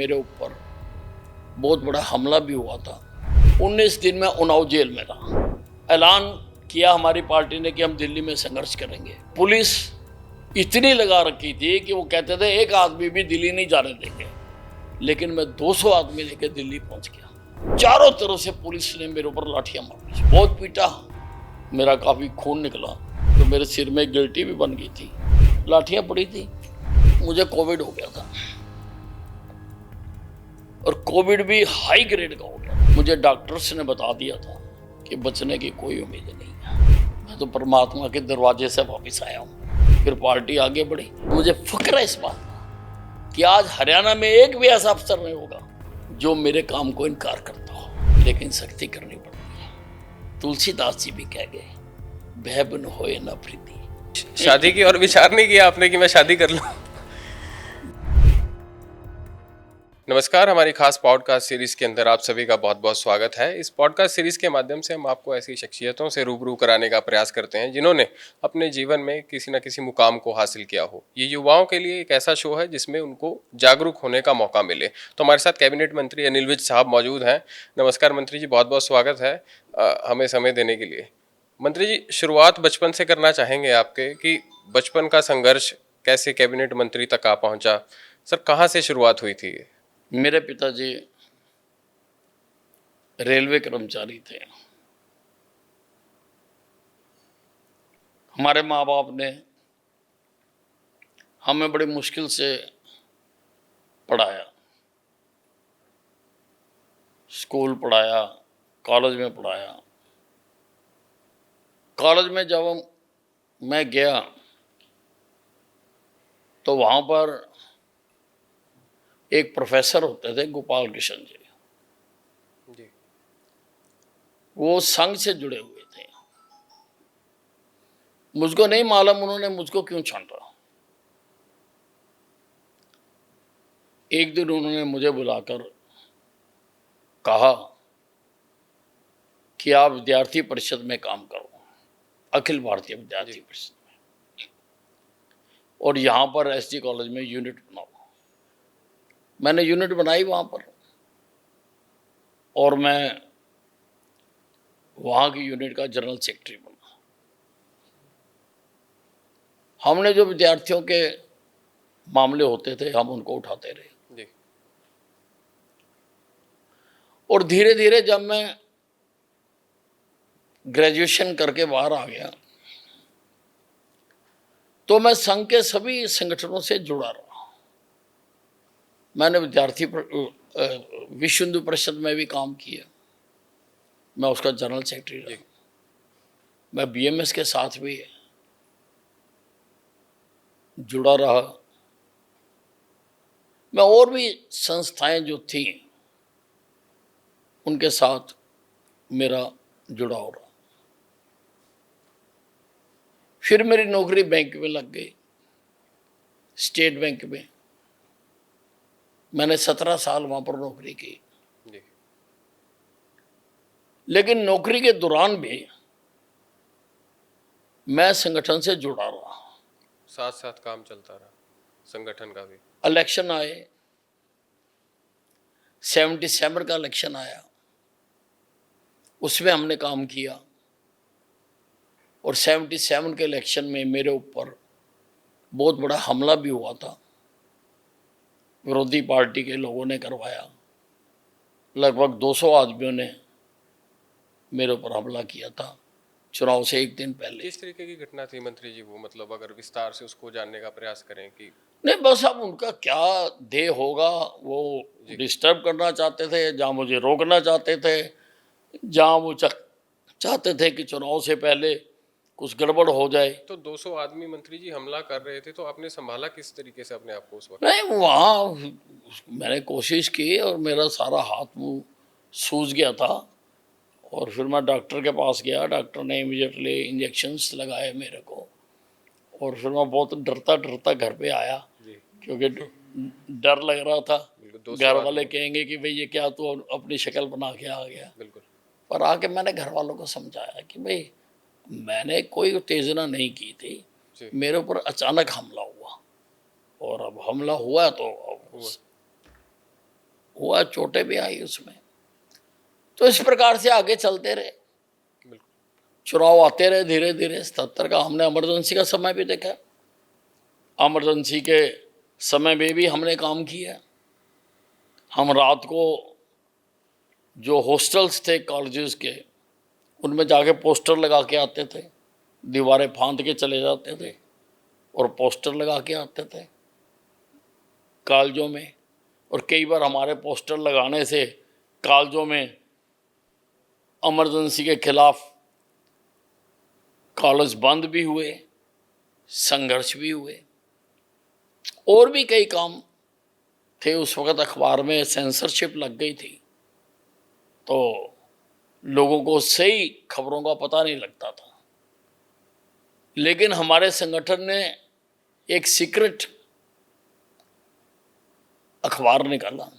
मेरे ऊपर बहुत बड़ा हमला भी हुआ था। 19 दिन में उन्नाव जेल में रहा। ऐलान किया हमारी पार्टी ने कि हम दिल्ली में संघर्ष करेंगे। पुलिस इतनी लगा रखी थी कि वो कहते थे एक आदमी भी दिल्ली नहीं जाने देंगे, लेकिन मैं 200 आदमी लेकर दिल्ली पहुंच गया। चारों तरफ से पुलिस ने मेरे ऊपर लाठियां मारी, बहुत पीटा, मेरा काफी खून निकला, तो मेरे सिर में गिल्टी भी बन गई थी, लाठियां पड़ी थी। मुझे कोविड हो गया था और कोविड भी हाई ग्रेड का हो गया। मुझे डॉक्टर्स ने बता दिया था कि बचने की कोई उम्मीद नहीं है। मैं तो परमात्मा के दरवाजे से वापस आया हूँ। फिर पार्टी आगे बढ़ी। मुझे फक्र है इस बात का कि आज हरियाणा में एक भी ऐसा अफसर नहीं होगा जो मेरे काम को इनकार करता हो, लेकिन सख्ती करनी पड़ती है। तुलसीदास जी भी कह गए, भय बिन होए न प्रीति। शादी की और विचार नहीं किया आपने कि मैं शादी कर लूं? नमस्कार, हमारी खास पॉडकास्ट सीरीज के अंदर आप सभी का बहुत बहुत स्वागत है। इस पॉडकास्ट सीरीज के माध्यम से हम आपको ऐसी शख्सियतों से रूबरू कराने का प्रयास करते हैं जिन्होंने अपने जीवन में किसी न किसी मुकाम को हासिल किया हो। ये युवाओं के लिए एक ऐसा शो है जिसमें उनको जागरूक होने का मौका मिले। तो हमारे साथ कैबिनेट मंत्री अनिल विज साहब मौजूद हैं। नमस्कार मंत्री जी, बहुत बहुत स्वागत है हमें समय देने के लिए। मंत्री जी, शुरुआत बचपन से करना चाहेंगे आपके कि बचपन का संघर्ष कैसे कैबिनेट मंत्री तक आ पहुंचा। सर, कहाँ से शुरुआत हुई थी? मेरे पिताजी रेलवे कर्मचारी थे। हमारे माँ बाप ने हमें बड़ी मुश्किल से पढ़ाया, स्कूल पढ़ाया, कॉलेज में पढ़ाया। कॉलेज में जब मैं गया तो वहाँ पर एक प्रोफेसर होते थे, गोपाल कृष्ण जी। वो संघ से जुड़े हुए थे। मुझको नहीं मालूम उन्होंने मुझको क्यों छांटा। एक दिन उन्होंने मुझे बुलाकर कहा कि आप विद्यार्थी परिषद में काम करो, अखिल भारतीय विद्यार्थी परिषद में, और यहाँ पर एसडी कॉलेज में यूनिट बनाओ। मैंने यूनिट बनाई वहाँ पर और मैं वहाँ की यूनिट का जनरल सेक्रेटरी बना। हमने जो विद्यार्थियों के मामले होते थे हम उनको उठाते रहे जी। और धीरे धीरे जब मैं ग्रेजुएशन करके बाहर आ गया तो मैं संघ के सभी संगठनों से जुड़ा रहा। मैंने विश्व हिंदू परिषद में भी काम किया, मैं उसका जनरल सेक्रेटरी रहा। मैं बीएमएस के साथ भी जुड़ा रहा। मैं और भी संस्थाएं जो थी उनके साथ मेरा जुड़ाव रहा। फिर मेरी नौकरी बैंक में लग गई, स्टेट बैंक में। मैंने 17 साल वहां पर नौकरी की। लेकिन नौकरी के दौरान भी मैं संगठन से जुड़ा रहा, साथ साथ काम चलता रहा संगठन का भी। इलेक्शन आए, 77 का इलेक्शन आया, उसमें हमने काम किया और 77 के इलेक्शन में मेरे ऊपर बहुत बड़ा हमला भी हुआ था। विरोधी पार्टी के लोगों ने करवाया। लगभग 200 आदमियों ने मेरे ऊपर हमला किया था चुनाव से एक दिन पहले। किस तरीके की घटना थी मंत्री जी वो, मतलब अगर विस्तार से उसको जानने का प्रयास करें कि नहीं, बस अब उनका क्या ध्येय होगा, वो डिस्टर्ब करना चाहते थे, जहाँ मुझे रोकना चाहते थे, जहाँ वो चाहते थे कि चुनाव से पहले कुछ गड़बड़ हो जाए। तो 200 आदमी मंत्री जी हमला कर रहे थे, तो आपने संभाला किस तरीके से अपने आप को उस वक्त? नहीं, वहाँ मैंने कोशिश की और मेरा सारा हाथ मुंह सूज गया था और फिर मैं डॉक्टर के पास गया। डॉक्टर ने इमीडिएटली इंजेक्शंस लगाए मेरे को और फिर मैं बहुत डरता डरता घर पे आया क्योंकि डर लग रहा था। घर वाले कहेंगे कि भाई ये क्या तू अपनी शक्ल बना के आ गया। बिल्कुल। पर आके मैंने घर वालों को समझाया कि भाई मैंने कोई उत्तेजना नहीं की थी, मेरे ऊपर अचानक हमला हुआ और अब हमला हुआ तो हुआ, चोटें भी आई उसमें। तो इस प्रकार से आगे चलते रहे, चुनाव आते रहे धीरे धीरे। 77 का हमने इमरजेंसी का समय भी देखा, इमरजेंसी के समय में भी हमने काम किया। हम रात को जो हॉस्टल्स थे कॉलेजेस के, उनमें जाके पोस्टर लगा के आते थे, दीवारें फांद के चले जाते थे और पोस्टर लगा के आते थे कॉलेजों में। और कई बार हमारे पोस्टर लगाने से कॉलेजों में इमरजेंसी के खिलाफ कॉलेज बंद भी हुए, संघर्ष भी हुए, और भी कई काम थे। उस वक्त अखबार में सेंसरशिप लग गई थी, तो लोगों को सही खबरों का पता नहीं लगता था। लेकिन हमारे संगठन ने एक सीक्रेट अखबार निकाला।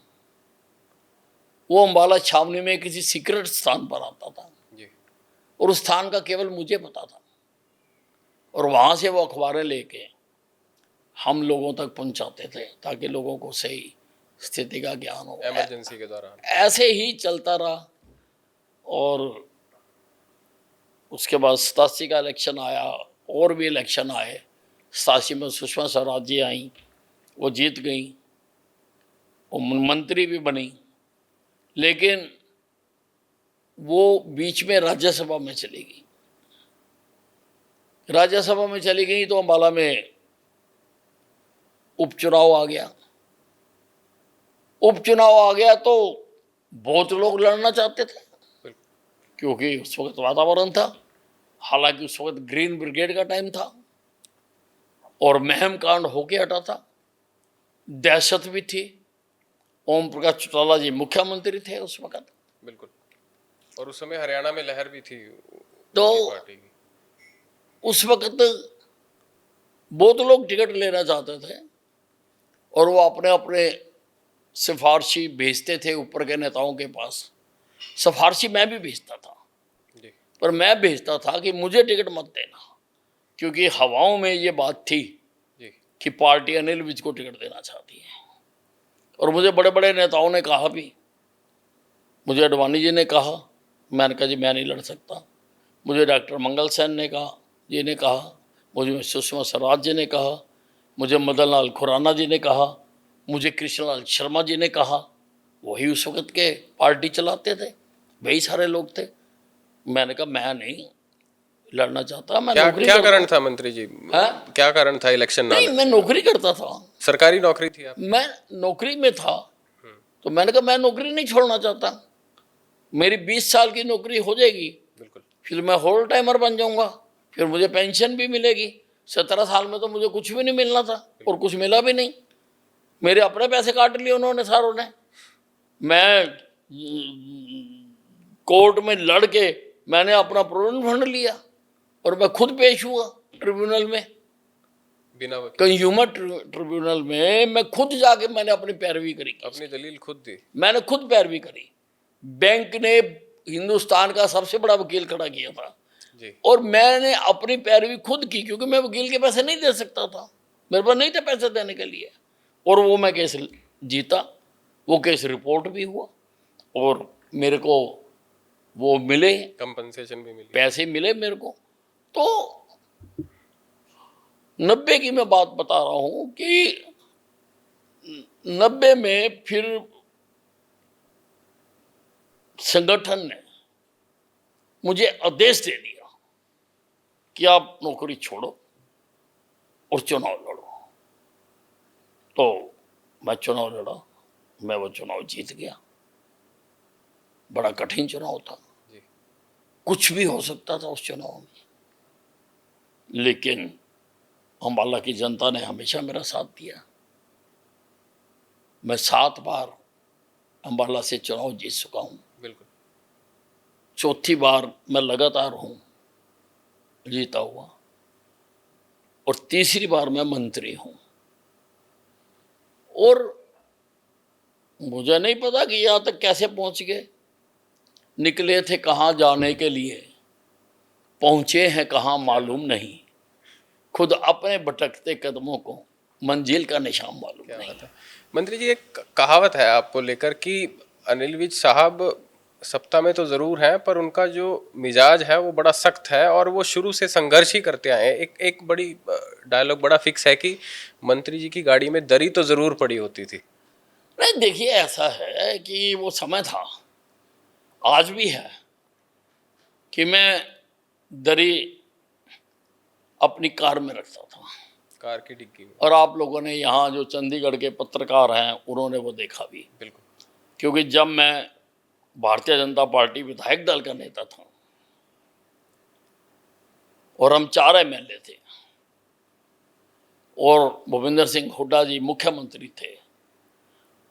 वो अम्बाला छावनी में किसी सीक्रेट स्थान पर आता था और उस स्थान का केवल मुझे पता था, और वहां से वो अखबारें लेके हम लोगों तक पहुंचाते थे ताकि लोगों को सही स्थिति का ज्ञान हो। इमरजेंसी के दौरान ऐसे ही चलता रहा। और उसके बाद 87 का इलेक्शन आया, और भी इलेक्शन आए। 87 में सुषमा स्वराज जी आई, वो जीत गई, वो मंत्री भी बनी। लेकिन वो बीच में राज्यसभा में चली गई। राज्यसभा में चली गई तो अम्बाला में उपचुनाव आ गया। उपचुनाव आ गया तो बहुत लोग लड़ना चाहते थे, क्योंकि उस वक्त वातावरण था। हालांकि उस वक्त ग्रीन ब्रिगेड का टाइम था और महम कांड होके हटा था, दहशत भी थी। ओम प्रकाश चौटाला जी मुख्यमंत्री थे उस वक्त। बिल्कुल। और उस समय हरियाणा में लहर भी थी तो पार्टी की। उस वक्त बहुत लोग टिकट लेना चाहते थे और वो अपने अपने सिफारशी भेजते थे ऊपर के नेताओं के पास। सिफारशी मैं भी भेजता था, पर मैं भेजता था कि मुझे टिकट मत देना, क्योंकि हवाओं में ये बात थी कि पार्टी अनिल विज को टिकट देना चाहती है। और मुझे बड़े बड़े नेताओं ने कहा भी, मुझे अडवाणी जी ने कहा, मैंने कहा जी मैं नहीं लड़ सकता। मुझे डॉक्टर मंगल सेन ने कहा, जी ने कहा, मुझे सुषमा स्वराज जी ने कहा, मुझे मदन लाल खुराना जी ने कहा, मुझे कृष्णलाल शर्मा जी ने कहा। वही उस वक्त के पार्टी चलाते थे, वही सारे लोग थे। मैंने कहा मैं नहीं लड़ना चाहता, मैं नौकरी क्या करता कारण था मंत्री जी? क्या कारण था इलेक्शन ना? नहीं, मैं नौकरी करता था। सरकारी नौकरी थी आप? मैं नौकरी में था, तो मैंने कहा मैं नौकरी नहीं छोड़ना चाहता। मेरी 20 साल की नौकरी हो जाएगी, बिल्कुल, फिर मैं होल टाइमर बन जाऊंगा, फिर मुझे पेंशन भी मिलेगी। 17 साल में तो मुझे कुछ भी नहीं मिलना था और कुछ मिला भी नहीं। मेरे अपने पैसे काट लिए उन्होंने सारों ने। मैं कोर्ट में लड़ के मैंने अपना प्रोविडेंट फंड लिया और मैं खुद पेश हुआ ट्रिब्यूनल में, बिना वकील, कंज्यूमर ट्रिब्यूनल में। मैं खुद जाके मैंने अपनी पैरवी करी, अपनी दलील खुद दी, मैंने खुद पैरवी करी। बैंक ने हिंदुस्तान का सबसे बड़ा वकील खड़ा किया था जी। और मैंने अपनी पैरवी खुद की, क्योंकि मैं वकील के पैसे नहीं दे सकता था, मेरे पास नहीं थे पैसे देने के लिए। और वो मैं केस जीता, वो केस रिपोर्ट भी हुआ और मेरे को वो मिले, कंपनसेशन भी मिली, पैसे मिले मेरे को। तो 90 की मैं बात बता रहा हूं कि 90 में फिर संगठन ने मुझे आदेश दे दिया कि आप नौकरी छोड़ो और चुनाव लड़ो। तो मैं चुनाव लड़ा, मैं वो चुनाव जीत गया। बड़ा कठिन चुनाव था, कुछ भी हो सकता था उस चुनाव में, लेकिन अम्बाला की जनता ने हमेशा मेरा साथ दिया। मैं 7 बार अम्बाला से चुनाव जीत चुका हूं। बिल्कुल। चौथी बार मैं लगातार हूं जीता हुआ, और तीसरी बार मैं मंत्री हूं। और मुझे नहीं पता कि यहां तक कैसे पहुंच गए। निकले थे कहां जाने के लिए, पहुंचे हैं कहां मालूम नहीं। खुद अपने भटकते कदमों को मंजिल का निशान मालूम नहीं। मंत्री जी, एक कहावत है आपको लेकर कि अनिल विज साहब सत्ता में तो जरूर हैं, पर उनका जो मिजाज है वो बड़ा सख्त है और वो शुरू से संघर्ष ही करते आए हैं। एक बड़ी डायलॉग बड़ा फिक्स है कि मंत्री जी की गाड़ी में दरी तो जरूर पड़ी होती थी। नहीं, देखिए, ऐसा है कि वो समय था, आज भी है, कि मैं दरी अपनी कार में रखता था। कार की डिग्गी में। और आप लोगों ने यहाँ जो चंडीगढ़ के पत्रकार हैं उन्होंने वो देखा भी, बिल्कुल। क्योंकि जब मैं भारतीय जनता पार्टी विधायक दल का नेता था और हम 4 एमएलए थे और भूपेंद्र सिंह हुड्डा जी मुख्यमंत्री थे,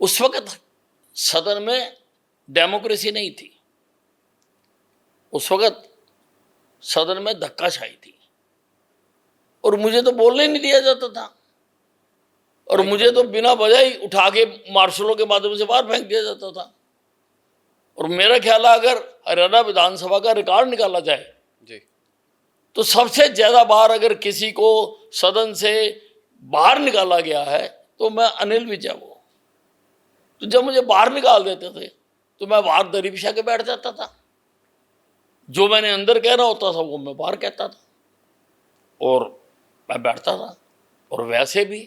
उस वक्त सदन में डेमोक्रेसी नहीं थी। उस वक्त सदन में धक्काशाही थी और मुझे तो बोलने नहीं दिया जाता था और मुझे तो बिना वजह ही उठा के मार्शलों के माध्यम से बाहर फेंक दिया जाता था। और मेरा ख्याल है अगर हरियाणा विधानसभा का रिकॉर्ड निकाला जाए जी। तो सबसे ज्यादा बार अगर किसी को सदन से बाहर निकाला गया है तो मैं अनिल विज है वो। तो जब मुझे बाहर निकाल देते थे तो मैं बाहर दरी बिछा के बैठ जाता था, जो मैंने अंदर कहना होता था वो मैं बाहर कहता था और मैं बैठता था। और वैसे भी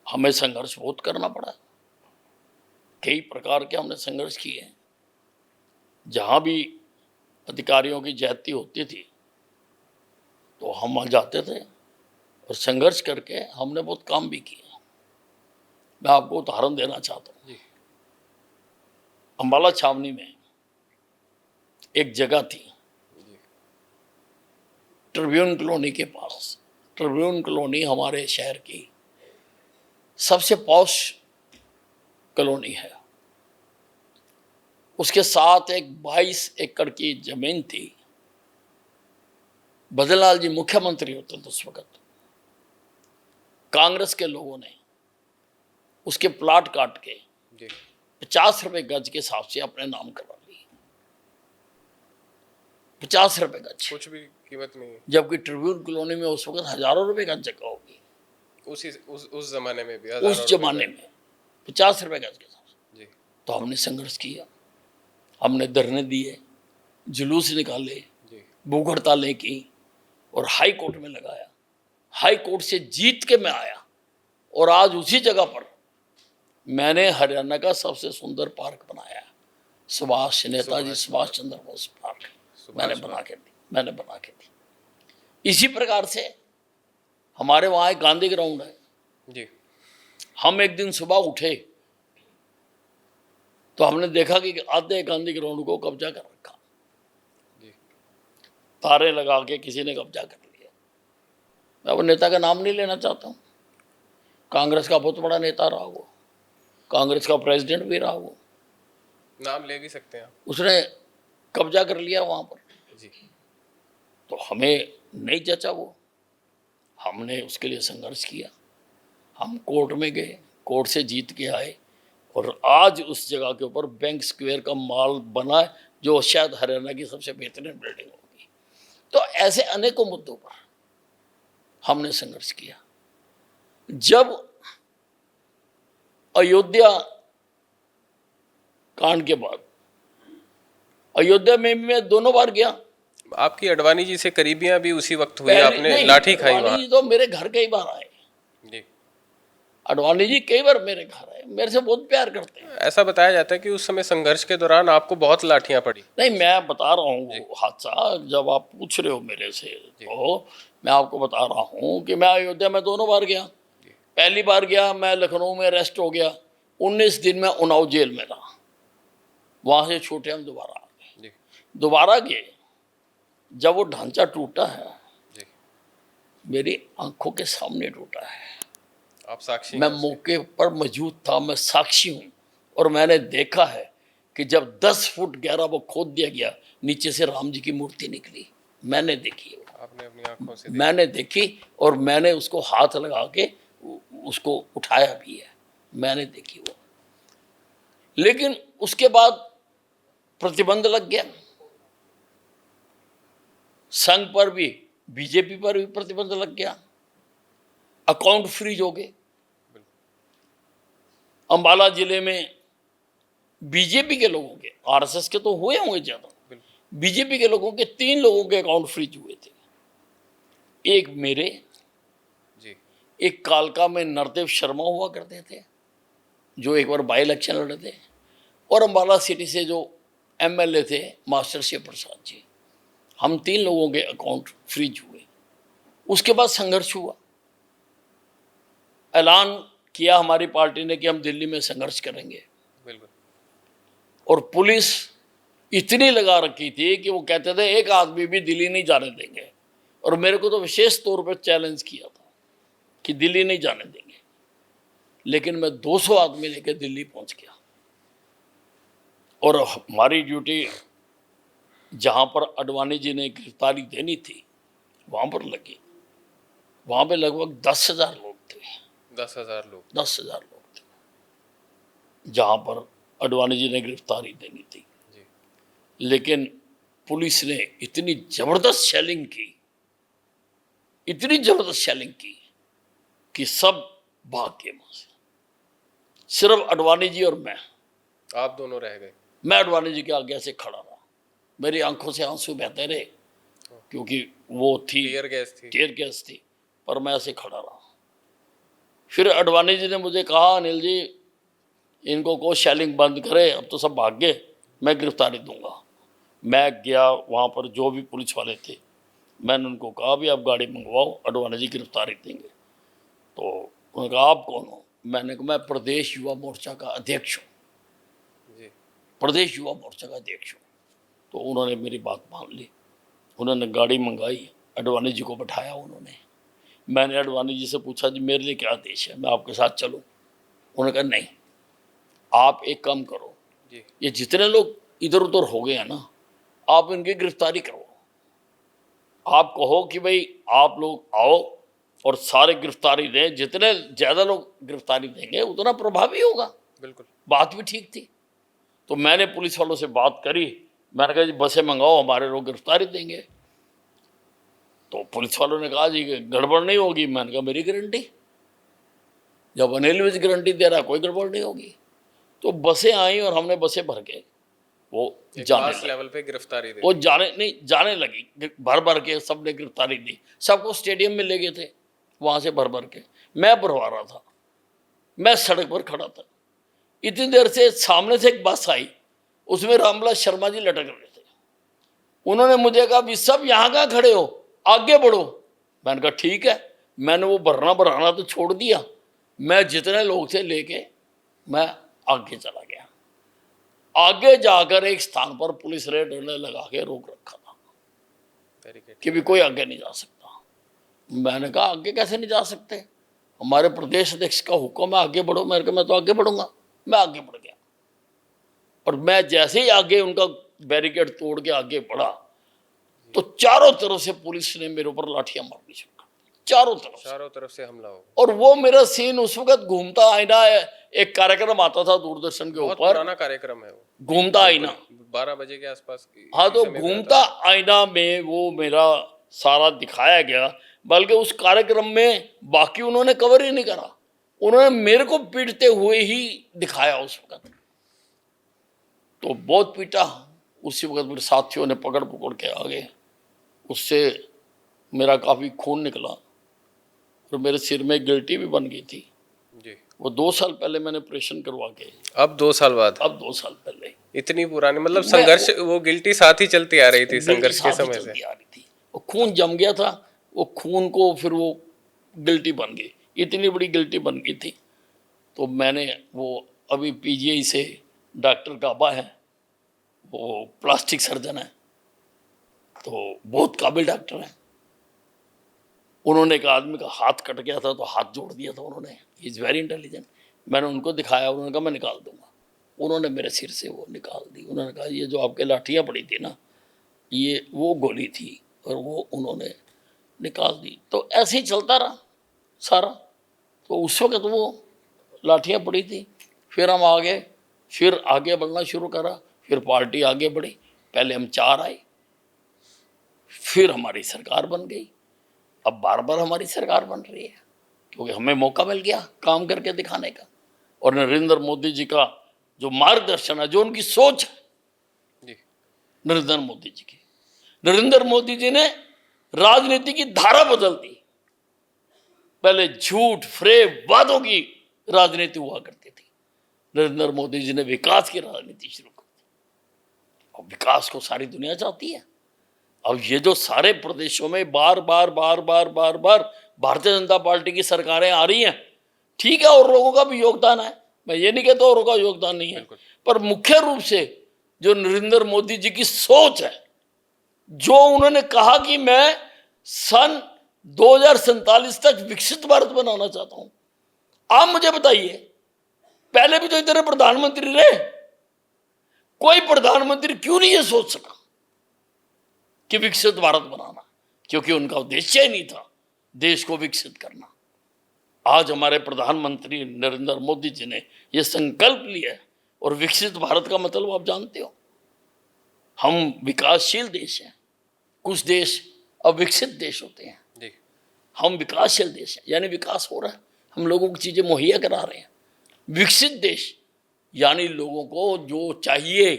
हमें संघर्ष बहुत करना पड़ा, कई प्रकार के हमने संघर्ष किए हैं। जहां भी अधिकारियों की ज्यादती होती थी तो हम वहां जाते थे और संघर्ष करके हमने बहुत काम भी किए। मैं आपको उदाहरण देना चाहता हूँ। अम्बाला छावनी में एक जगह थी, ट्रिब्यून कॉलोनी के पास। ट्रिब्यून कॉलोनी हमारे शहर की सबसे पॉश कॉलोनी है। उसके साथ एक 22 एकड़ की जमीन थी। भजनलाल जी मुख्यमंत्री होते थे उस वक्त। कांग्रेस के लोगों ने उसके प्लाट काट के 50 रुपए गज के हिसाब से अपने नाम करवा लिए। 50 रुपए गज, कुछ भी कीमत नहीं है। जबकि ट्रिब्यून कॉलोनी में उस वक्त हजारों रुपए गज जगह होगी। उस जमाने में भी उस जमाने में 50 रुपए गज के हिसाब से। जी। तो हमने संघर्ष किया, हमने धरने दिए, जुलूस निकाले, भूख हड़तालें की और हाई कोर्ट में लगाया। हाई कोर्ट से जीत के मैं आया और आज उसी जगह पर मैंने हरियाणा का सबसे सुंदर पार्क बनाया, नेताजी सुभाष चंद्र बोस पार्क। मैंने बना के दी। इसी प्रकार से हमारे वहां एक गांधी ग्राउंड है जी। हम एक दिन सुबह उठे तो हमने देखा कि आधे गांधी ग्राउंड को कब्जा कर रखा, तारे लगा के किसी ने कब्जा कर लिया। मैं वो नेता का नाम नहीं लेना चाहता हूँ, कांग्रेस का बहुत बड़ा नेता रहा वो, कांग्रेस का प्रेसिडेंट भी रहा वो, नाम ले भी सकते हैं। उसने कब्जा कर लिया वहां पर जी। तो हमें नहीं जचा वो। हमने उसके लिए संघर्ष किया, हम कोर्ट में गए, कोर्ट से जीत के आए और आज उस जगह के ऊपर बैंक स्क्वायर का मॉल बना है, जो शायद हरियाणा की सबसे बेहतरीन बिल्डिंग होगी। तो ऐसे अनेकों मुद्दों पर हमने संघर्ष किया। जब अयोध्या कांड के बाद, अयोध्या में मैं दोनों बार गया। आपकी अडवाणी जी से करीबियां भी उसी वक्त हुई, आपने लाठी खाई वहां। अडवाणी जी तो मेरे घर कई बार आए जी। अडवाणी जी कई बार मेरे घर आए, मेरे से बहुत प्यार करते हैं। ऐसा बताया जाता है कि उस समय संघर्ष के दौरान आपको बहुत लाठियां पड़ी। नहीं, मैं बता रहा हूँ वो हादसा, जब आप पूछ रहे हो मेरे से तो मैं आपको बता रहा हूँ कि मैं अयोध्या में दोनों बार गया। पहली बार गया मैं लखनऊ में अरेस्ट हो गया, 19 दिन में उन्नाव जेल में रहा। वहां से छूटे हम दोबारा आ गए, दोबारा गए। जब वो ढांचा टूटा है मेरी आंखों के सामने टूटा है, आप साक्षी, मैं मौके पर मौजूद था, मैं साक्षी हूं। और मैंने देखा है कि जब 10 फुट गहरा वो खोद दिया गया, नीचे से राम जी की मूर्ति निकली। मैंने देखी, आपने अपनी आंखों से मैंने देखी और मैंने उसको हाथ लगा के उसको उठाया भी है, मैंने देखी वो। लेकिन उसके बाद प्रतिबंध लग गया, संघ पर भी, बीजेपी पर भी प्रतिबंध लग गया, अकाउंट फ्रीज हो गए। अंबाला जिले में बीजेपी के लोगों के, आरएसएस के तो हुए होंगे ज्यादा, बीजेपी के लोगों के 3 लोगों के अकाउंट फ्रीज हुए थे। एक मेरे, जी एक कालका में नरदेव शर्मा हुआ करते थे जो एक बार बाई इलेक्शन लड़े थे, और अंबाला सिटी से जो एमएलए थे मास्टर शिव प्रसाद जी। हम 3 लोगों के अकाउंट फ्रीज हुए। उसके बाद संघर्ष हुआ, ऐलान किया हमारी पार्टी ने कि हम दिल्ली में संघर्ष करेंगे, बिल्कुल। और पुलिस इतनी लगा रखी थी कि वो कहते थे एक आदमी भी दिल्ली नहीं जाने देंगे, और मेरे को तो विशेष तौर पर चैलेंज किया था कि दिल्ली नहीं जाने देंगे। लेकिन मैं 200 आदमी लेकर दिल्ली पहुंच गया, और हमारी ड्यूटी जहां पर अडवाणी जी ने गिरफ्तारी देनी थी वहां पर लगी। वहां पे लगभग 10,000 लोग थे। 10,000 लोग? 10,000 लोग थे जहां पर अडवाणी जी ने गिरफ्तारी देनी थी। जी। लेकिन पुलिस ने इतनी जबरदस्त शेलिंग की, इतनी जबरदस्त शेलिंग की कि सब भाग गए वहां से। सिर्फ अडवाणी जी और मैं, आप दोनों रह गए? मैं अडवाणी जी के आगे से खड़ा रहा। मेरी आंखों से आंसू बहते रहे क्योंकि वो थी टीयर गैस थी। टीयर गैस थी, पर मैं ऐसे खड़ा रहा। फिर अडवाणी जी ने मुझे कहा, अनिल जी इनको को शेलिंग बंद करे, अब तो सब भाग गए, मैं गिरफ्तारी दूंगा। मैं गया वहाँ पर, जो भी पुलिस वाले थे, मैंने उनको कहा भी आप गाड़ी मंगवाओ, अडवाणी जी गिरफ्तारी देंगे। तो उन्होंने कहा आप कौन हो? मैंने कहा मैं प्रदेश युवा मोर्चा का अध्यक्ष हूँ। जी। प्रदेश युवा मोर्चा का अध्यक्ष हूँ। तो उन्होंने मेरी बात मान ली, उन्होंने गाड़ी मंगाई, अडवाणी जी को बैठाया उन्होंने। मैंने अडवाणी जी से पूछा जी मेरे लिए क्या आदेश है, मैं आपके साथ चलूं? उन्होंने कहा नहीं, आप एक काम करो, जी। ये जितने लोग इधर उधर हो गए हैं ना, आप इनकी गिरफ्तारी करो। आप कहो कि भाई आप लोग आओ और सारे गिरफ्तारी दें, जितने ज़्यादा लोग गिरफ्तारी देंगे उतना प्रभावी होगा। बिल्कुल। बात भी ठीक थी। तो मैंने पुलिस वालों से बात करी, मैंने कहा जी बसें मंगाओ, हमारे लोग गिरफ्तारी देंगे। तो पुलिस वालों ने कहा जी गड़बड़ नहीं होगी। मैंने कहा मेरी गारंटी, जब अनिल विज गारंटी दे रहा कोई गड़बड़ नहीं होगी। तो बसें आई और हमने बसें भर के वो जाने लगे। लेवल पे गिरफ्तारी दी। वो जाने लगी, भर भर के सबने गिरफ्तारी दी। सबको स्टेडियम में ले गए थे, वहां से भर भर के। मैं भरवा रहा था, मैं सड़क पर खड़ा था। इतनी देर से सामने से एक बस आई, उसमें रामविलास शर्मा जी लटक रहे थे। उन्होंने मुझे कहा भी सब यहाँ कहाँ खड़े हो, आगे बढ़ो। मैंने कहा ठीक है। मैंने वो भराना तो छोड़ दिया, मैं जितने लोग थे लेके मैं आगे चला गया। आगे जाकर एक स्थान पर पुलिस ने डंडे लगा के रोक रखा था कि भी कोई आगे नहीं जा सकता। मैंने कहा आगे कैसे नहीं जा सकते, हमारे प्रदेश अध्यक्ष का हुक्म है आगे बढ़ो। मैंने कहा मैं तो आगे बढ़ूंगा। मैं आगे बढ़ गया, और मैं जैसे ही आगे उनका बैरिकेड तोड़ के आगे बढ़ा तो चारों तरफ से पुलिस ने मेरे ऊपर लाठियां मारनी शुरू कर दी, चारों तरफ से हमला हो। और वो मेरा सीन उस वक्त घूमता आईना, एक कार्यक्रम आता था दूरदर्शन के ऊपर, पुराना कार्यक्रम है वो, घूमता आईना, 12 बजे के आसपास। हाँ, तो घूमता आईना में वो मेरा सारा दिखाया गया। बल्कि उस कार्यक्रम में बाकी उन्होंने कवर ही नहीं करा, उन्होंने मेरे को पीटते हुए ही दिखाया उस वक्त। तो बहुत पीटा। उसी वक्त मेरे साथियों ने पकड़ के आ गए, उससे मेरा काफ़ी खून निकला और मेरे सिर में गिल्टी भी बन गई थी जी। वो 2 साल पहले मैंने ऑपरेशन करवा के। अब 2 साल बाद? अब 2 साल पहले। इतनी पुरानी, मतलब संघर्ष, वो गिल्टी साथ ही चलती आ रही थी संघर्ष के समय से? आ रही थी, वो खून जम गया था, वो खून को फिर वो गिल्टी बन गई, इतनी बड़ी गिल्टी बन गई थी। तो मैंने वो अभी पीजीआई से डॉक्टर काबा है, वो प्लास्टिक सर्जन है, तो बहुत काबिल डॉक्टर है। उन्होंने एक आदमी का हाथ कट गया था तो हाथ जोड़ दिया था उन्होंने, इज़ वेरी इंटेलिजेंट। मैंने उनको दिखाया, उन्होंने कहा मैं निकाल दूंगा। उन्होंने मेरे सिर से वो निकाल दी। उन्होंने कहा ये जो आपके लाठियाँ पड़ी थी ना, ये वो गोली थी, और वो उन्होंने निकाल दी। तो ऐसे ही चलता रहा सारा। तो उस वक्त वो लाठियाँ पड़ी थी, फिर हम आगे, फिर आगे बढ़ना शुरू करा, फिर पार्टी आगे बढ़ी। पहले हम 4 आए, फिर हमारी सरकार बन गई। अब बार बार हमारी सरकार बन रही है क्योंकि हमें मौका मिल गया काम करके दिखाने का। और नरेंद्र मोदी जी का जो मार्गदर्शन है, जो उनकी सोच है जी नरेंद्र मोदी जी की, नरेंद्र मोदी जी ने राजनीति की धारा बदल दी। पहले झूठ, फ्रेब, वादों की राजनीति हुआ करती थी। नरेंद्र मोदी जी ने विकास की राजनीति शुरू कर दी। और विकास को सारी दुनिया चाहती है। अब ये जो सारे प्रदेशों में बार बार भारतीय जनता पार्टी की सरकारें आ रही हैं, ठीक है, और लोगों का भी योगदान है, मैं ये नहीं कहता औरों का योगदान नहीं है, पर मुख्य रूप से जो नरेंद्र मोदी जी की सोच है, जो उन्होंने कहा कि मैं सन 2047 तक विकसित भारत बनाना चाहता हूं। आप मुझे बताइए, पहले भी तो इतने प्रधानमंत्री रहे, कोई प्रधानमंत्री क्यों नहीं ये सोच सका कि विकसित भारत बनाना? क्योंकि उनका उद्देश्य ही नहीं था देश को विकसित करना। आज हमारे प्रधानमंत्री नरेंद्र मोदी जी ने यह संकल्प लिया है, और विकसित भारत का मतलब आप जानते हो, हम विकासशील देश हैं। कुछ देश अविकसित देश होते हैं, हम विकासशील देश हैं, यानी विकास हो रहा है, हम लोगों को चीजें मुहैया करा रहे हैं। विकसित देश यानी लोगों को जो चाहिए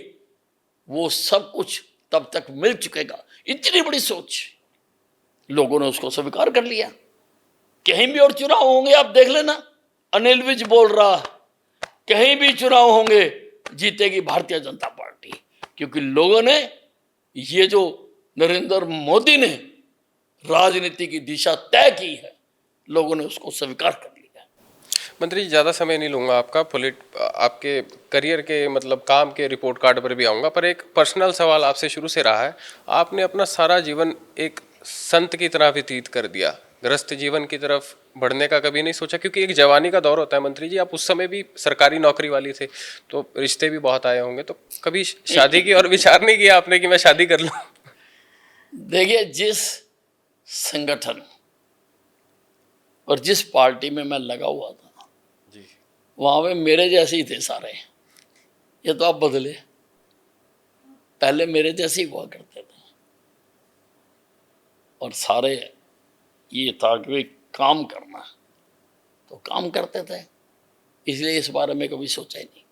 वो सब कुछ तब तक मिल चुकेगा। इतनी बड़ी सोच, लोगों ने उसको स्वीकार कर लिया। कहीं भी और चुनाव होंगे, आप देख लेना, अनिल विज बोल रहा, कहीं भी चुनाव होंगे जीतेगी भारतीय जनता पार्टी, क्योंकि लोगों ने ये जो नरेंद्र मोदी ने राजनीति की दिशा तय की है, लोगों ने उसको स्वीकार कर लिया। मंत्री जी, ज़्यादा समय नहीं लूँगा आपका, आपके करियर के मतलब काम के रिपोर्ट कार्ड पर भी आऊँगा, पर एक पर्सनल सवाल आपसे शुरू से रहा है। आपने अपना सारा जीवन एक संत की तरह व्यतीत कर दिया, गृहस्थ जीवन की तरफ बढ़ने का कभी नहीं सोचा? क्योंकि एक जवानी का दौर होता है मंत्री जी, आप उस समय भी सरकारी नौकरी वाली थे, तो रिश्ते भी बहुत आए होंगे, तो कभी शादी की और विचार नहीं किया आपने कि मैं शादी कर लूँ? देखिए, जिस संगठन और जिस पार्टी में मैं लगा हुआ था जी, वहां पे मेरे जैसे ही थे सारे। ये तो आप बदले, पहले मेरे जैसे ही हुआ करते थे, और सारे ये था कि भाई काम करना, तो काम करते थे, इसलिए इस बारे में कभी सोचा ही नहीं।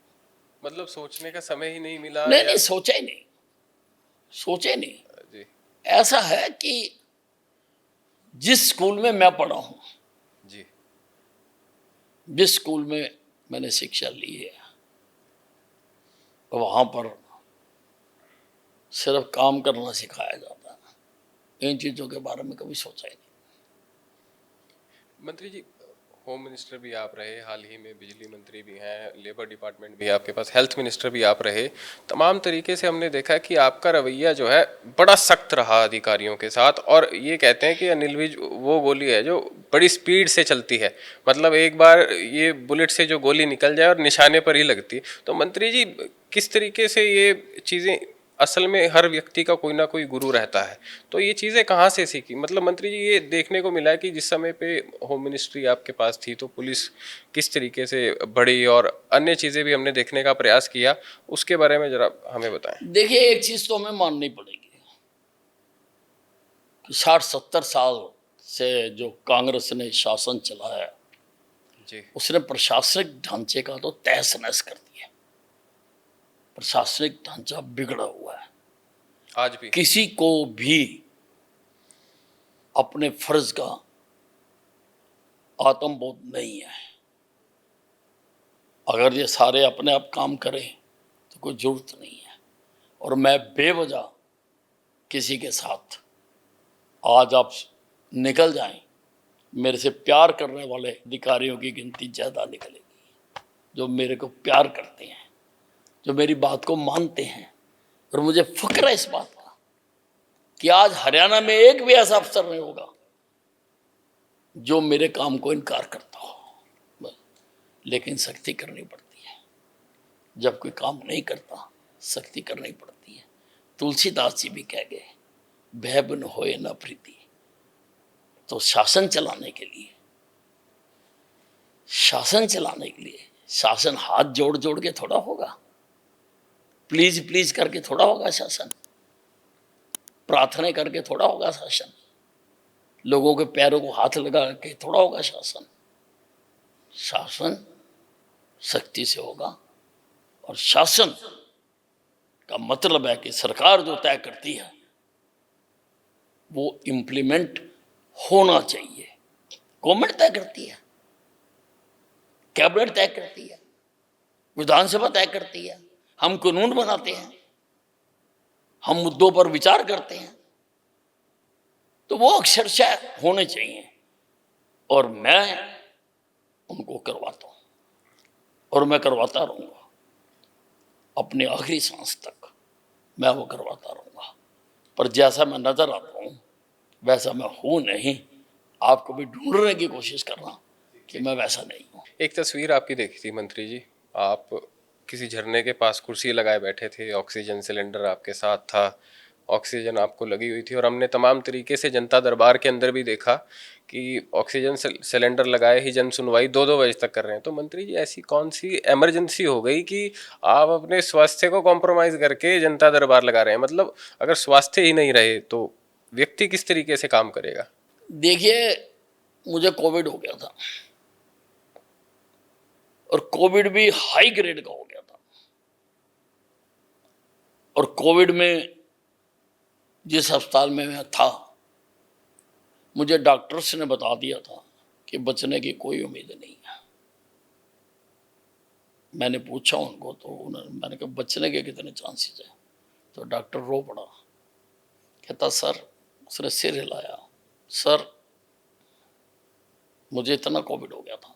मतलब सोचने का समय ही नहीं मिला? नहीं, सोचा ही नहीं, सोचे नहीं। जी ऐसा है कि जिस स्कूल में मैं पढ़ा हूं, जी, जिस स्कूल में मैंने शिक्षा ली है, वहां पर सिर्फ काम करना सिखाया जाता है, इन चीजों के बारे में कभी सोचा ही नहीं। मंत्री जी, होम मिनिस्टर भी आप रहे, हाल ही में बिजली मंत्री भी हैं, लेबर डिपार्टमेंट भी आपके पास, हेल्थ मिनिस्टर भी आप रहे, तमाम तरीके से हमने देखा कि आपका रवैया जो है बड़ा सख्त रहा अधिकारियों के साथ। और ये कहते हैं कि अनिल विज वो गोली है जो बड़ी स्पीड से चलती है, मतलब एक बार ये बुलेट से जो गोली निकल जाए और निशाने पर ही लगती है। तो मंत्री जी, किस तरीके से ये चीज़ें, असल में हर व्यक्ति का कोई ना कोई गुरु रहता है, तो ये चीज़ें कहाँ से सीखी? मतलब मंत्री जी, ये देखने को मिला है कि जिस समय पे होम मिनिस्ट्री आपके पास थी तो पुलिस किस तरीके से बढ़ी, और अन्य चीज़ें भी हमने देखने का प्रयास किया, उसके बारे में जरा हमें बताएं। देखिए, एक चीज तो हमें माननी पड़ेगी कि 60-70 साल से जो कांग्रेस ने शासन चलाया, जी उसने प्रशासनिक ढांचे का तो तहस नहस कर दिया। प्रशासनिक ढांचा बिगड़ा हुआ है। आज भी किसी को भी अपने फर्ज का आत्मबोध नहीं है। अगर ये सारे अपने आप काम करें तो कोई जरूरत नहीं है। और मैं बेवजह किसी के साथ, आज आप निकल जाएं, मेरे से प्यार करने वाले अधिकारियों की गिनती ज़्यादा निकलेगी, जो मेरे को प्यार करते हैं, जो मेरी बात को मानते हैं। और मुझे फक्र है इस बात का कि आज हरियाणा में एक भी ऐसा अफसर नहीं होगा जो मेरे काम को इनकार करता हो। लेकिन सख्ती करनी पड़ती है, जब कोई काम नहीं करता सख्ती करनी पड़ती है। तुलसीदास जी भी कह गए, भय बिन होए न प्रीति। तो शासन चलाने के लिए, शासन हाथ जोड़ जोड़ के थोड़ा होगा, प्लीज प्लीज करके थोड़ा होगा शासन, प्रार्थना करके थोड़ा होगा शासन, लोगों के पैरों को हाथ लगा के थोड़ा होगा शासन। शासन सख्ती से होगा। और शासन का मतलब है कि सरकार जो तय करती है वो इम्प्लीमेंट होना चाहिए। गवर्नमेंट तय करती है, कैबिनेट तय करती है, विधानसभा तय करती है, हम कानून बनाते हैं, हम मुद्दों पर विचार करते हैं, तो वो अक्षरशः होने चाहिए। और मैं उनको करवाता हूं और मैं करवाता रहूंगा अपने आखिरी सांस तक, मैं वो करवाता रहूंगा। पर जैसा मैं नजर आता हूं वैसा मैं हूं नहीं। आपको भी ढूंढने की कोशिश कर रहा कि मैं वैसा नहीं हूं। एक तस्वीर आपकी देखी थी मंत्री जी, आप किसी झरने के पास कुर्सी लगाए बैठे थे, ऑक्सीजन सिलेंडर आपके साथ था, ऑक्सीजन आपको लगी हुई थी, और हमने तमाम तरीके से जनता दरबार के अंदर भी देखा कि ऑक्सीजन सिलेंडर लगाए ही जन सुनवाई 2-2 बजे तक कर रहे हैं। तो मंत्री जी, ऐसी कौन सी इमरजेंसी हो गई कि आप अपने स्वास्थ्य को कॉम्प्रोमाइज़ करके जनता दरबार लगा रहे हैं? मतलब अगर स्वास्थ्य ही नहीं रहे तो व्यक्ति किस तरीके से काम करेगा? देखिए, मुझे कोविड हो गया था और कोविड भी हाई ग्रेड का हो गया था। और कोविड में जिस अस्पताल में मैं था, मुझे डॉक्टर्स ने बता दिया था कि बचने की कोई उम्मीद नहीं है। मैंने पूछा उनको, तो मैंने कहा बचने के कितने चांसेस हैं? तो डॉक्टर रो पड़ा, कहता सर, उसने सिर हिलाया, सर मुझे इतना कोविड हो गया था,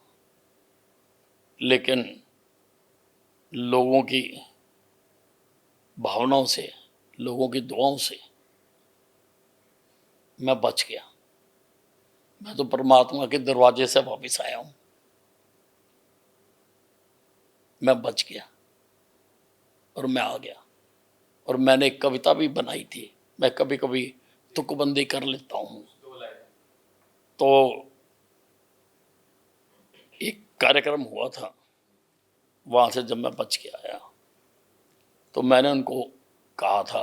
लेकिन लोगों की भावनाओं से, लोगों की दुआओं से मैं बच गया। मैं तो परमात्मा के दरवाजे से वापस आया हूं, मैं बच गया और मैं आ गया। और मैंने एक कविता भी बनाई थी, मैं कभी कभी तुकबंदी कर लेता हूं। तो एक कार्यक्रम हुआ था, वहां से जब मैं बच के आया तो मैंने उनको कहा था,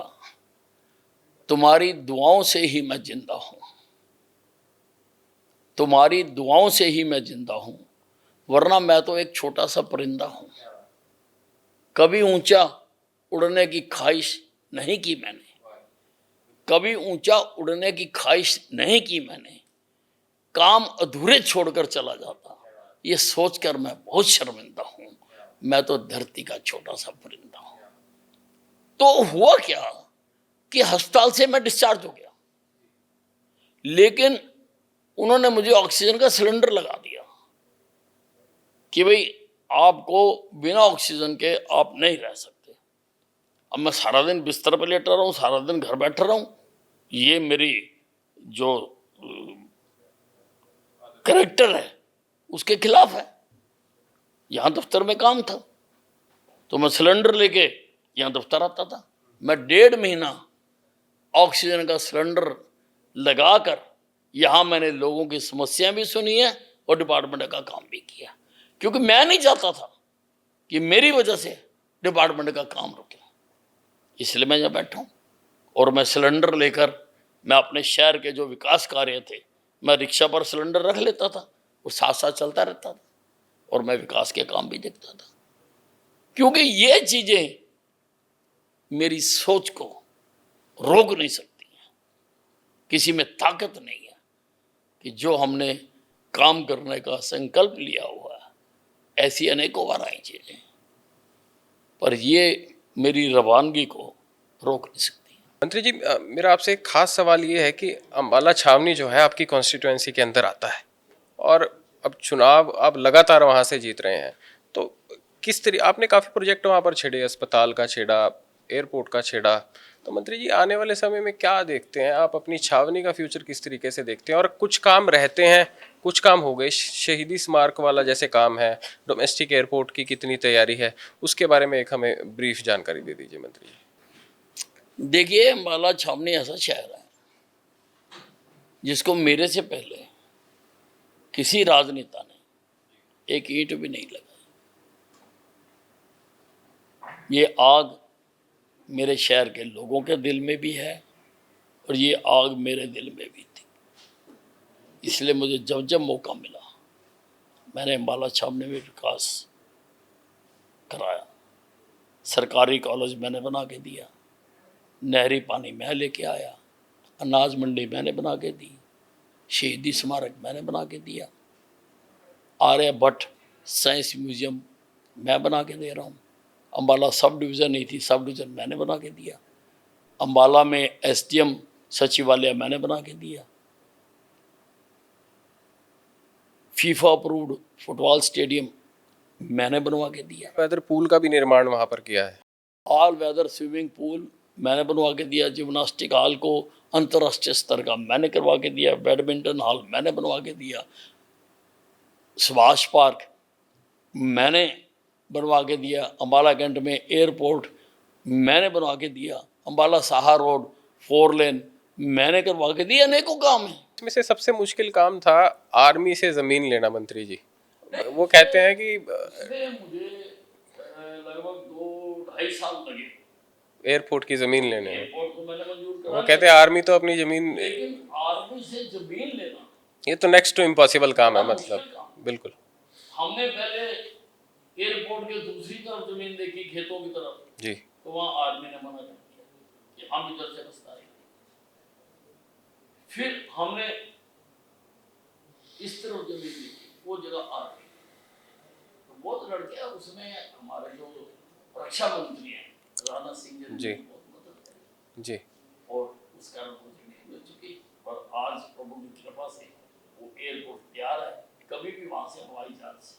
तुम्हारी दुआओं से ही मैं जिंदा हूं, तुम्हारी दुआओं से ही मैं जिंदा हूं, वरना मैं तो एक छोटा सा परिंदा हूं। कभी ऊंचा उड़ने की ख्वाहिश नहीं की मैंने, कभी ऊंचा उड़ने की ख्वाहिश नहीं की मैंने, काम अधूरे छोड़कर चला जाता, ये सोचकर मैं बहुत शर्मिंदा हूं, मैं तो धरती का छोटा सा परिंदा हूं। तो हुआ क्या कि अस्पताल से मैं डिस्चार्ज हो गया, लेकिन उन्होंने मुझे ऑक्सीजन का सिलेंडर लगा दिया कि भाई आपको बिना ऑक्सीजन के आप नहीं रह सकते। अब मैं सारा दिन बिस्तर पर लेटा रहा हूँ, सारा दिन घर बैठा रहा हूँ, ये मेरी जो कैरेक्टर है उसके खिलाफ है। यहाँ दफ्तर में काम था तो मैं सिलेंडर लेके यहाँ दफ्तर आता था। मैं 1.5 महीना ऑक्सीजन का सिलेंडर लगाकर यहाँ मैंने लोगों की समस्याएं भी सुनी है और डिपार्टमेंट का काम भी किया, क्योंकि मैं नहीं चाहता था कि मेरी वजह से डिपार्टमेंट का काम रुके। इसलिए मैं यहाँ बैठा हूँ और मैं सिलेंडर लेकर, मैं अपने शहर के जो विकास कार्य थे, मैं रिक्शा पर सिलेंडर रख लेता था, वो साथ साथ चलता रहता था और मैं विकास के काम भी देखता था। क्योंकि ये चीजें मेरी सोच को रोक नहीं सकती हैं, किसी में ताकत नहीं है कि जो हमने काम करने का संकल्प लिया हुआ है, ऐसी अनेकों बार आई चीजें, पर ये मेरी रवानगी को रोक नहीं सकती। मंत्री जी, मेरा आपसे एक खास सवाल ये है कि अम्बाला छावनी जो है आपकी कॉन्स्टिट्यूएंसी के अंदर आता है और अब चुनाव आप लगातार वहाँ से जीत रहे हैं, तो किस तरीके आपने काफ़ी प्रोजेक्ट वहाँ पर छेड़े, अस्पताल का छेड़ा, एयरपोर्ट का छेड़ा, तो मंत्री जी आने वाले समय में क्या देखते हैं आप, अपनी छावनी का फ्यूचर किस तरीके से देखते हैं? और कुछ काम रहते हैं, कुछ काम हो गए, शहीदी स्मारक वाला जैसे काम है, डोमेस्टिक एयरपोर्ट की कितनी तैयारी है, उसके बारे में एक हमें ब्रीफ जानकारी दे दीजिए मंत्री जी। देखिए, अम्बाला छावनी ऐसा शहर है जिसको मेरे से पहले किसी राजनेता ने एक ईंट भी नहीं लगाई। ये आग मेरे शहर के लोगों के दिल में भी है और ये आग मेरे दिल में भी थी। इसलिए मुझे जब जब मौका मिला मैंने अम्बाला छावनी में विकास कराया, सरकारी कॉलेज मैंने बना के दिया, नहरी पानी मैं लेके आया, अनाज मंडी मैंने बना के दी, शहीदी स्मारक मैंने बना के दिया, आर्यभट्ट साइंस म्यूजियम मैं बना के दे रहा हूँ, अम्बाला सब डिवीज़न नहीं थी, सब डिवीज़न मैंने बना के दिया, अम्बाला में एसडीएम सचिवालय मैंने बना के दिया, फीफा अप्रूव्ड फुटबॉल स्टेडियम मैंने बनवा के दिया, वेदर पूल का भी निर्माण वहाँ पर किया है। ऑल वेदर स्विमिंग पूल मैंने बनवा के दिया, जिम्नास्टिक हॉल को अंतर्राष्ट्रीय स्तर का मैंने करवा के दिया, बैडमिंटन हॉल मैंने बनवा के दिया, सुभाष पार्क मैंने बनवा के दिया, अम्बाला कैंट में एयरपोर्ट मैंने बनवा के दिया, अम्बाला साहा रोड 4 लेन मैंने करवा के दिया, अनेकों काम है। इसमें से सबसे मुश्किल काम था आर्मी से ज़मीन लेना मंत्री जी। वो कहते हैं कि मुझे लगभग 2-2.5 साल लगे एयरपोर्ट की ज़मीन लेने में। एयरपोर्ट को मैंने मंजूर वो करा, कहते हैं आर्मी तो अपनी ज़मीन, लेकिन आर्मी से जमीन लेना ये तो नेक्स्ट टू इम्पॉसिबल काम है, मुश्किल मतलब काम। बिल्कुल। हमने पहले एयरपोर्ट के दूसरी तरफ जमीन देखी, खेतों की तरफ, जी तो वहाँ आर्मी ने मना कर दिया कि हम इधर से रास्ता है। फिर हमने इस तरफ जमीन देखी, वो जगह आर्मी, तो बहुत लड़के उसमें हमारे जो रक्षा मंत्री हैं राणा सिंह जी। ने बहुत मदद करी, जी और उस कारण वो जमीन मिल चुकी, और आज प्रभु की कृपा से वो एयरपोर्ट तैयार है, कभी भी वहाँ से हवाई जहाज से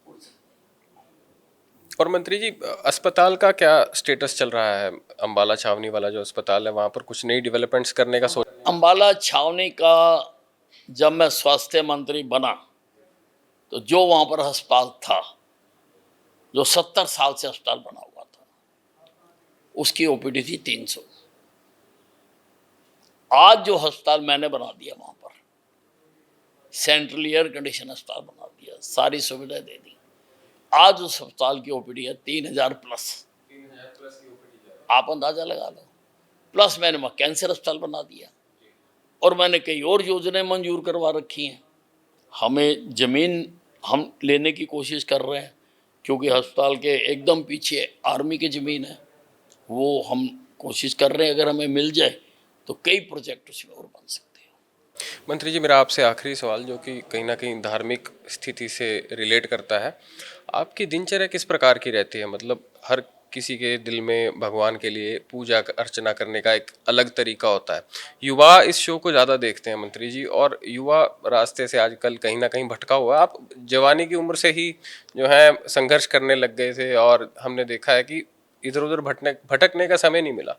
उड़ सकते हैं। और मंत्री जी, अस्पताल का क्या स्टेटस चल रहा है? अम्बाला छावनी वाला जो अस्पताल है, वहाँ पर कुछ नई डेवलपमेंट्स करने का सोच? अम्बाला छावनी का जब मैं स्वास्थ्य मंत्री बना तो जो वहाँ पर अस्पताल था, जो 70 साल से अस्पताल बना हुआ था, उसकी ओपीडी थी 300। आज जो अस्पताल मैंने बना दिया, वहाँ पर सेंट्रल एयर कंडीशन अस्पताल बना दिया, सारी सुविधाएं दे दी, आज उस अस्पताल की ओपीडी है 3000 प्लस। आप अंदाजा लगा लो। प्लस मैंने वहाँ कैंसर अस्पताल बना दिया, और मैंने कई और योजनाएं मंजूर करवा रखी हैं। हमें ज़मीन हम लेने की कोशिश कर रहे हैं, क्योंकि अस्पताल के एकदम पीछे आर्मी की ज़मीन है, वो हम कोशिश कर रहे हैं, अगर हमें मिल जाए तो कई प्रोजेक्ट उसमें और बन सकते हैं। मंत्री जी, मेरा आपसे आखिरी सवाल, जो कि कहीं ना कहीं धार्मिक स्थिति से रिलेट करता है, आपकी दिनचर्या किस प्रकार की रहती है? मतलब हर किसी के दिल में भगवान के लिए पूजा अर्चना करने का एक अलग तरीका होता है। युवा इस शो को ज़्यादा देखते हैं मंत्री जी, और युवा रास्ते से आजकल कहीं ना कहीं भटका हुआ है। आप जवानी की उम्र से ही जो है संघर्ष करने लग गए थे, और हमने देखा है कि इधर उधर भटकने का समय नहीं मिला,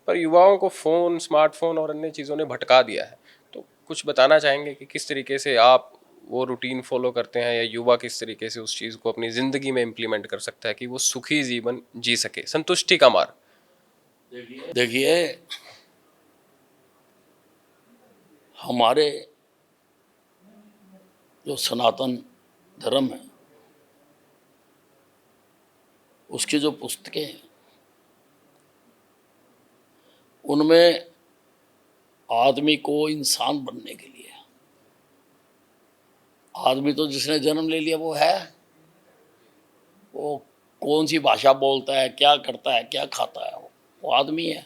पर युवाओं को फ़ोन, स्मार्टफोन और अन्य चीज़ों ने भटका दिया है। तो कुछ बताना चाहेंगे कि किस तरीके से आप वो रूटीन फॉलो करते हैं, या युवा किस तरीके से उस चीज़ को अपनी ज़िंदगी में इम्प्लीमेंट कर सकता है कि वो सुखी जीवन जी सके, संतुष्टि का मार्ग? देखिए, हमारे जो सनातन धर्म है, उसकी जो पुस्तकें हैं, उनमें आदमी को इंसान बनने के लिए, आदमी तो जिसने जन्म ले लिया वो है, वो कौन सी भाषा बोलता है, क्या करता है, क्या खाता है, वो आदमी है।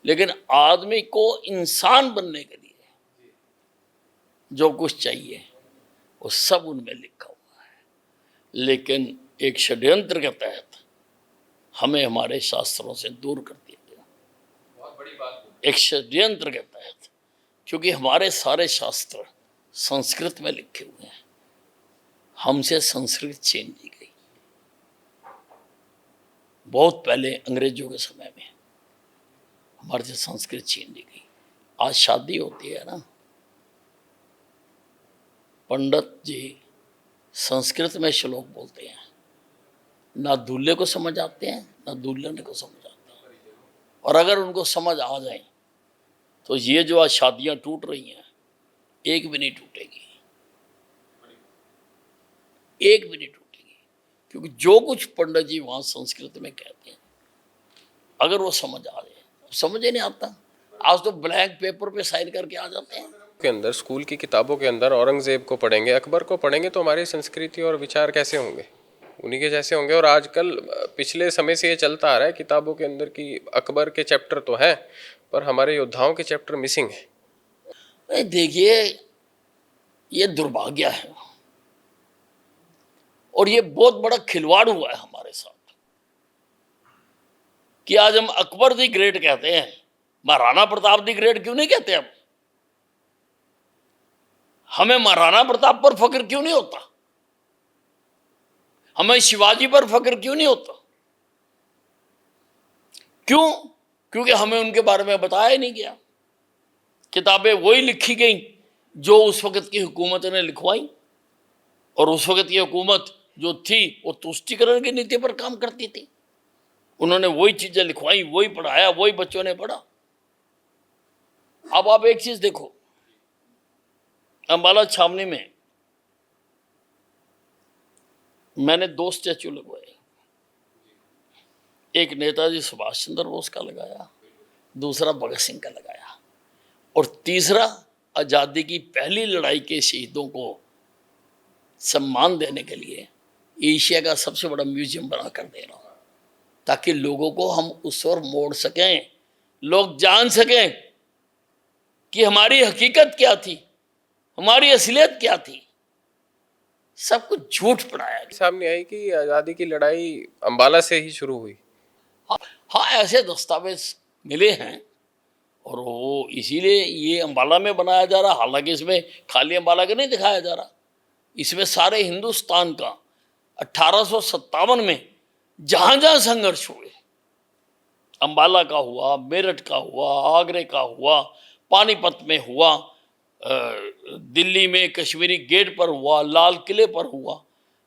लेकिन आदमी को इंसान बनने के लिए जो कुछ चाहिए वो सब उनमें लिखा हुआ है, लेकिन एक षड्यंत्र के तहत हमें हमारे शास्त्रों से दूर कर दिया गया। बहुत बड़ी बात। एक षड्यंत्र के तहत, क्योंकि हमारे सारे शास्त्र संस्कृत में लिखे हुए हैं, हमसे संस्कृत छीन ली गई बहुत पहले, अंग्रेजों के समय में हमारे से संस्कृत छीन ली गई। आज शादी होती है ना, पंडित जी संस्कृत में श्लोक बोलते हैं, ना दूल्हे को समझ आते हैं ना दुल्हन को समझ आते हैं, और अगर उनको समझ आ जाए तो ये जो आज शादियां टूट रही हैं, एक भी नहीं टूटेगी, एक भी नहीं टूटेगी, क्योंकि जो कुछ पंडित जी वहाँ संस्कृत में कहते हैं, अगर वो समझ आ जाए, समझ ही नहीं आता। आज तो ब्लैंक पेपर पे साइन करके आ जाते हैं। के अंदर, स्कूल की किताबों के अंदर औरंगजेब को पढ़ेंगे, अकबर को पढ़ेंगे, तो हमारी संस्कृति और विचार कैसे होंगे? उन्हीं के जैसे होंगे। और आजकल पिछले समय से ये चलता आ रहा है किताबों के अंदर कि अकबर के चैप्टर तो हैं पर हमारे योद्धाओं के चैप्टर मिसिंग है। नहीं, देखिए, ये दुर्भाग्य है और ये बहुत बड़ा खिलवाड़ हुआ है हमारे साथ कि आज हम अकबर दी ग्रेट कहते हैं, महाराणा प्रताप दी ग्रेट क्यों नहीं कहते? अब हमें महाराणा प्रताप पर फक्र क्यों नहीं होता? हमें शिवाजी पर फक्र क्यों नहीं होता? क्यों? क्योंकि हमें उनके बारे में बताया ही नहीं गया। किताबें वही लिखी गई जो उस वक्त की हुकूमत ने लिखवाई, और उस वक्त की हुकूमत जो थी वो तुष्टीकरण की नीति पर काम करती थी। उन्होंने वही चीजें लिखवाई, वही पढ़ाया, वही बच्चों ने पढ़ा। अब आप एक चीज देखो, अंबाला छावनी में मैंने 2 स्टैचू लगवाए। एक नेताजी सुभाष चंद्र बोस का लगाया, दूसरा भगत सिंह का लगाया, और तीसरा आजादी की पहली लड़ाई के शहीदों को सम्मान देने के लिए एशिया का सबसे बड़ा म्यूजियम बना कर दे रहा हूं, ताकि लोगों को हम उस ओर मोड़ सकें, लोग जान सकें कि हमारी हकीकत क्या थी, हमारी असलियत क्या थी। सब कुछ झूठ पढ़ाया गया। सामने आई कि आज़ादी की लड़ाई अंबाला से ही शुरू हुई। हाँ, ऐसे दस्तावेज मिले हैं और वो इसीलिए ये अंबाला में बनाया जा रहा। हालांकि इसमें खाली अंबाला का नहीं दिखाया जा रहा, इसमें सारे हिंदुस्तान का 1857 में जहां जहां संघर्ष हुए, अंबाला का हुआ, मेरठ का हुआ, आगरे का हुआ, पानीपत में हुआ, दिल्ली में कश्मीरी गेट पर हुआ, लाल किले पर हुआ,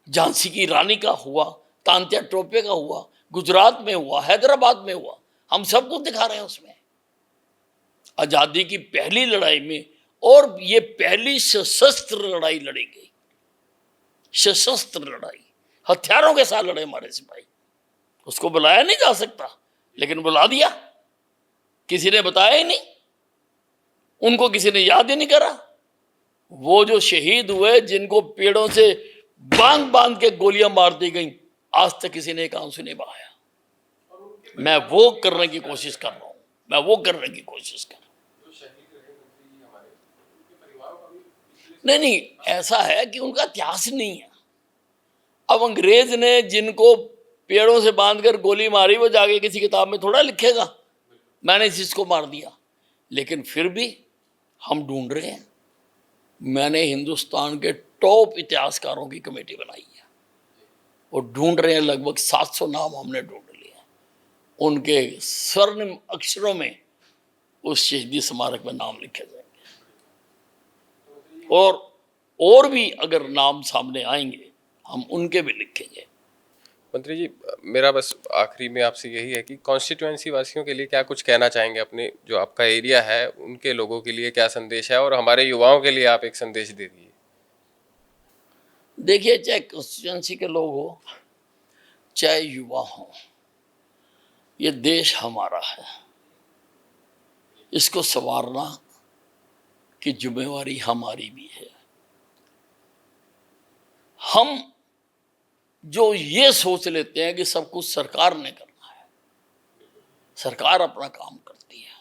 झांसी की रानी का हुआ, तांत्या टोपे का हुआ, गुजरात में हुआ, हैदराबाद में हुआ, हम सब कुछ दिखा रहे हैं उसमें। आजादी की पहली लड़ाई में, और ये पहली सशस्त्र लड़ाई लड़ी गई, सशस्त्र लड़ाई, हथियारों के साथ लड़े हमारे सिपाही। उसको बुलाया नहीं जा सकता, लेकिन बुला दिया, किसी ने बताया ही नहीं, उनको किसी ने याद ही नहीं करा। वो जो शहीद हुए, जिनको पेड़ों से बांध बांध के गोलियां मार दी गई, आज तक किसी ने एक आंसू नहीं बहाया। मैं वो करने की कोशिश कर रहा हूं, मैं वो करने की कोशिश कर रहा हूं। नहीं, ऐसा है कि उनका इतिहास नहीं है। अब अंग्रेज ने जिनको पेड़ों से बांधकर गोली मारी, वो जाके किसी किताब में थोड़ा लिखेगा मैंने इस चीज को मार दिया। लेकिन फिर भी हम ढूंढ रहे हैं। मैंने हिंदुस्तान के टॉप इतिहासकारों की कमेटी बनाई है, वो ढूंढ रहे हैं। लगभग 700 नाम हमने ढूंढ लिए हैं, उनके स्वर्ण अक्षरों में उस शहीदी स्मारक में नाम लिखे जाएंगे। और भी अगर नाम सामने आएंगे, हम उनके भी लिखेंगे। मंत्री जी, मेरा बस आखिरी में आपसे यही है कि कॉन्स्टिट्यूएंसी वासियों के लिए क्या कुछ कहना चाहेंगे? अपने जो आपका एरिया है उनके लोगों के लिए क्या संदेश है, और हमारे युवाओं के लिए आप एक संदेश दे दीजिए। देखिए, चाहे कॉन्स्टिट्यूएंसी के लोग हो, चाहे युवा हो, ये देश हमारा है, इसको संवारना की जिम्मेवारी हमारी भी है। हम जो ये सोच लेते हैं कि सब कुछ सरकार ने करना है, सरकार अपना काम करती है,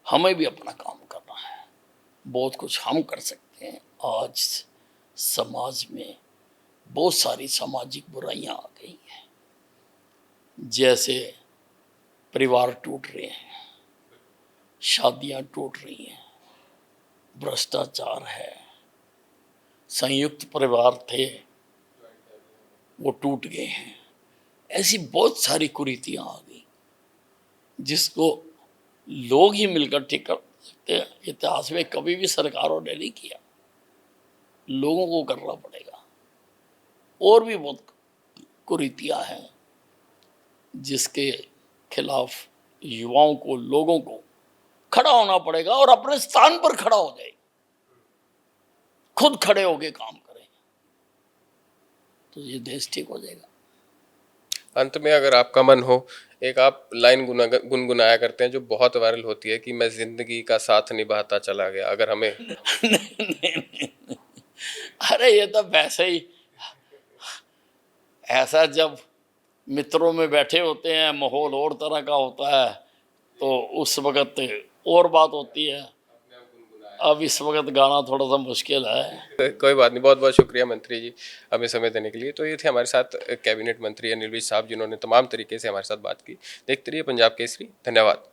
हमें भी अपना काम करना है। बहुत कुछ हम कर सकते हैं। आज समाज में बहुत सारी सामाजिक बुराइयां आ गई हैं, जैसे परिवार टूट रहे हैं, शादियां टूट रही हैं, भ्रष्टाचार है, संयुक्त परिवार थे वो टूट गए हैं। ऐसी बहुत सारी कुरीतियां आ गई जिसको लोग ही मिलकर ठीक कर सकते हैं। इतिहास में कभी भी सरकारों ने नहीं किया, लोगों को करना पड़ेगा। और भी बहुत कुरीतियां हैं जिसके खिलाफ युवाओं को, लोगों को खड़ा होना पड़ेगा और अपने स्थान पर खड़ा हो जाए, खुद खड़े होके काम करें, तो ये देश ठीक हो जाएगा। अंत में अगर आपका मन हो, एक आप लाइन गुनगुनाया करते हैं जो बहुत वायरल होती है कि मैं जिंदगी का साथ निभाता चला गया, अगर हमें नहीं, अरे ये तो वैसे ही ऐसा जब मित्रों में बैठे होते हैं, माहौल और तरह का होता है, तो उस वक्त और बात होती है। अब इस वक्त गाना थोड़ा सा मुश्किल है। कोई बात नहीं, बहुत बहुत शुक्रिया मंत्री जी हमें समय देने के लिए। तो ये थे हमारे साथ कैबिनेट मंत्री अनिल विज साहब, जिन्होंने तमाम तरीके से हमारे साथ बात की। देखते रहिए पंजाब केसरी। धन्यवाद।